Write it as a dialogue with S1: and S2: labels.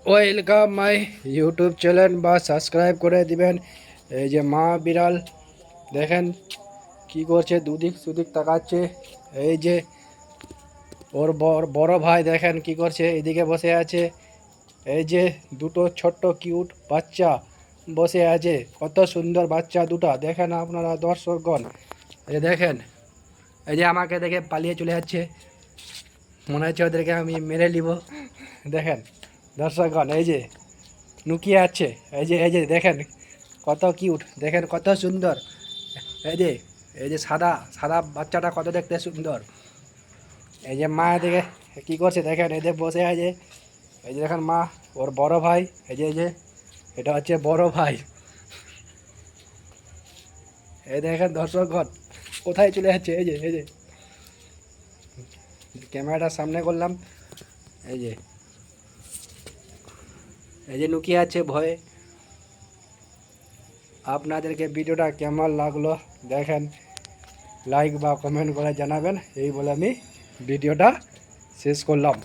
S1: Welcome my YouTube channel বা subscribe করে দিবেন। এই যে মা বিড়াল দেখেন কি করছে, দুদিক সুদিক তাকাচ্ছে। এই যে ওর বড় ভাই দেখেন কি করছে, এদিকে বসে আছে। এই যে দুটো ছোট্ট কিউট বাচ্চা বসে আছে, কত সুন্দর বাচ্চা দুটো দেখেন আপনারা দর্শকগণ। এই যে দেখেন, এই যে আমাকে দেখে পালিয়ে চলে যাচ্ছে, মনে হচ্ছে ওদেরকে আমি মেরে নিব। দেখেন দর্শকগণ, এই যে লুকিয়ে আছে। এই যে দেখেন কত কিউট, দেখেন কত সুন্দর। এই যে এই যে সাদা সাদা বাচ্চাটা কত দেখতে সুন্দর। এই যে মা এদিকে কি করছে দেখেন, এই যে বসে আছে। এই যে দেখেন মা, ওর বড় ভাই, এই যে এটা হচ্ছে বড় ভাই। এই দেখেন দর্শকগণ কোথায় চলে যাচ্ছে। এই যে ক্যামেরাটার সামনে করলাম। এই যে এই যে লুকিয়ে আছে ভয়ে। আপনাদেরকে ভিডিওটা কেমন লাগলো দেখেন, লাইক বা কমেন্ট করে জানাবেন। এই বলে আমি ভিডিওটা শেষ করলাম।